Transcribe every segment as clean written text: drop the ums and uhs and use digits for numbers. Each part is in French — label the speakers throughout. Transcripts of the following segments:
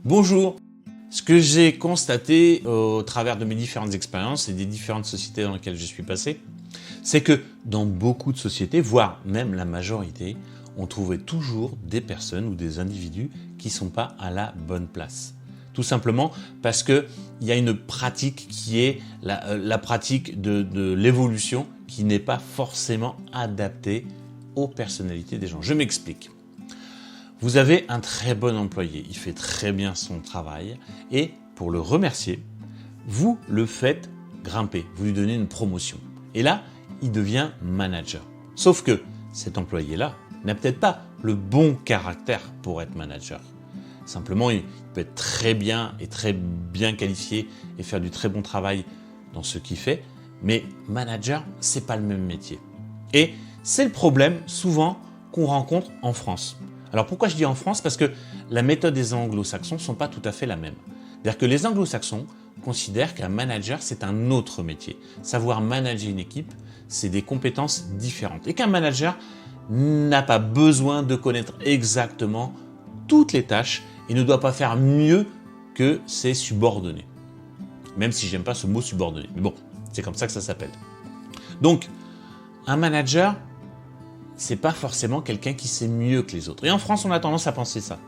Speaker 1: Bonjour. Ce que j'ai constaté au travers de mes différentes expériences et des différentes sociétés dans lesquelles je suis passé, c'est que dans beaucoup de sociétés, voire même la majorité, on trouvait toujours des personnes ou des individus qui ne sont pas à la bonne place. Tout simplement parce qu'il y a une pratique qui est la pratique de l'évolution qui n'est pas forcément adaptée aux personnalités des gens. Je m'explique. Vous avez un très bon employé, il fait très bien son travail et pour le remercier, vous le faites grimper, vous lui donnez une promotion. Et là, il devient manager. Sauf que cet employé-là n'a peut-être pas le bon caractère pour être manager. Simplement, il peut être très bien qualifié et faire du très bon travail dans ce qu'il fait, mais manager, c'est pas le même métier. Et c'est le problème souvent qu'on rencontre en France. Alors pourquoi je dis en France? Parce que la méthode des anglo-saxons ne sont pas tout à fait la même. C'est-à-dire que les anglo-saxons considèrent qu'un manager, c'est un autre métier. Savoir manager une équipe, c'est des compétences différentes. Et qu'un manager n'a pas besoin de connaître exactement toutes les tâches et ne doit pas faire mieux que ses subordonnés. Même si j'aime pas ce mot subordonné. Mais bon, c'est comme ça que ça s'appelle. Donc, un manager, c'est pas forcément quelqu'un qui sait mieux que les autres. Et en France, on a tendance à penser ça.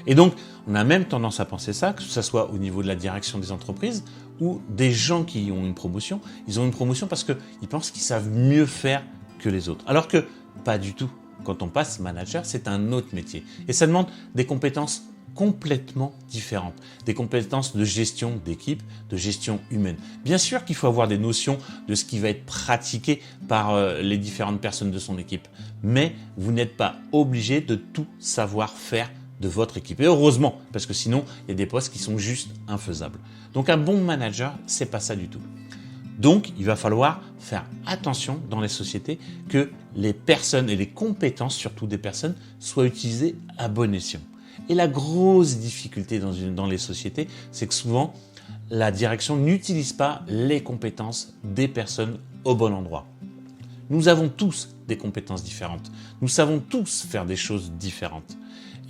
Speaker 1: Et donc, on a même tendance à penser ça, que ce soit au niveau de la direction des entreprises ou des gens qui ont une promotion. Ils ont une promotion parce qu'ils pensent qu'ils savent mieux faire que les autres. Alors que pas du tout. Quand on passe manager, c'est un autre métier. Et ça demande des compétences complètement différentes. Des compétences de gestion d'équipe, de gestion humaine. Bien sûr qu'il faut avoir des notions de ce qui va être pratiqué par les différentes personnes de son équipe. Mais vous n'êtes pas obligé de tout savoir faire de votre équipe. Et heureusement, parce que sinon, il y a des postes qui sont juste infaisables. Donc un bon manager, c'est pas ça du tout. Donc, il va falloir faire attention dans les sociétés que les personnes et les compétences, surtout des personnes, soient utilisées à bon escient. Et la grosse difficulté dans les sociétés, c'est que souvent, la direction n'utilise pas les compétences des personnes au bon endroit. Nous avons tous des compétences différentes. Nous savons tous faire des choses différentes.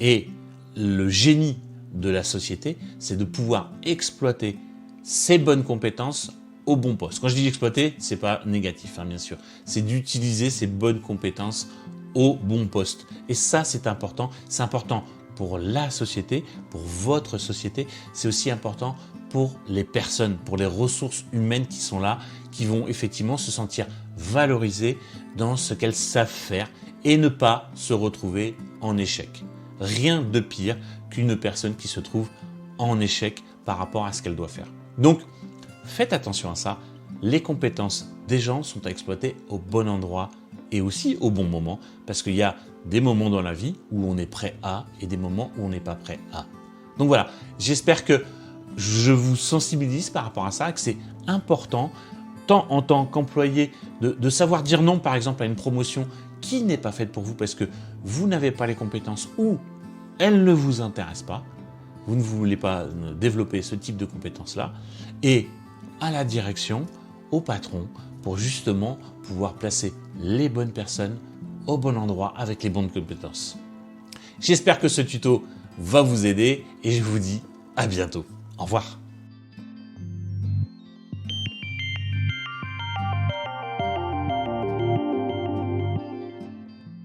Speaker 1: Et le génie de la société, c'est de pouvoir exploiter ces bonnes compétences au bon poste. Quand je dis exploiter, c'est pas négatif, bien sûr. C'est d'utiliser ces bonnes compétences au bon poste. Et ça, c'est important. C'est important pour la société, pour votre société. C'est aussi important pour les personnes, pour les ressources humaines qui sont là, qui vont effectivement se sentir valorisées dans ce qu'elles savent faire et ne pas se retrouver en échec. Rien de pire qu'une personne qui se trouve en échec par rapport à ce qu'elle doit faire. Donc, faites attention à ça. Les compétences des gens sont à exploiter au bon endroit et aussi au bon moment parce qu'il y a des moments dans la vie où on est prêt à et des moments où on n'est pas prêt à. Donc voilà, j'espère que je vous sensibilise par rapport à ça, que c'est important, tant en tant qu'employé, de savoir dire non par exemple à une promotion qui n'est pas faite pour vous parce que vous n'avez pas les compétences ou elle ne vous intéresse pas, vous ne voulez pas développer ce type de compétences-là, et à la direction, au patron, pour justement pouvoir placer les bonnes personnes au bon endroit avec les bonnes compétences. J'espère que ce tuto va vous aider et je vous dis à bientôt. Au revoir.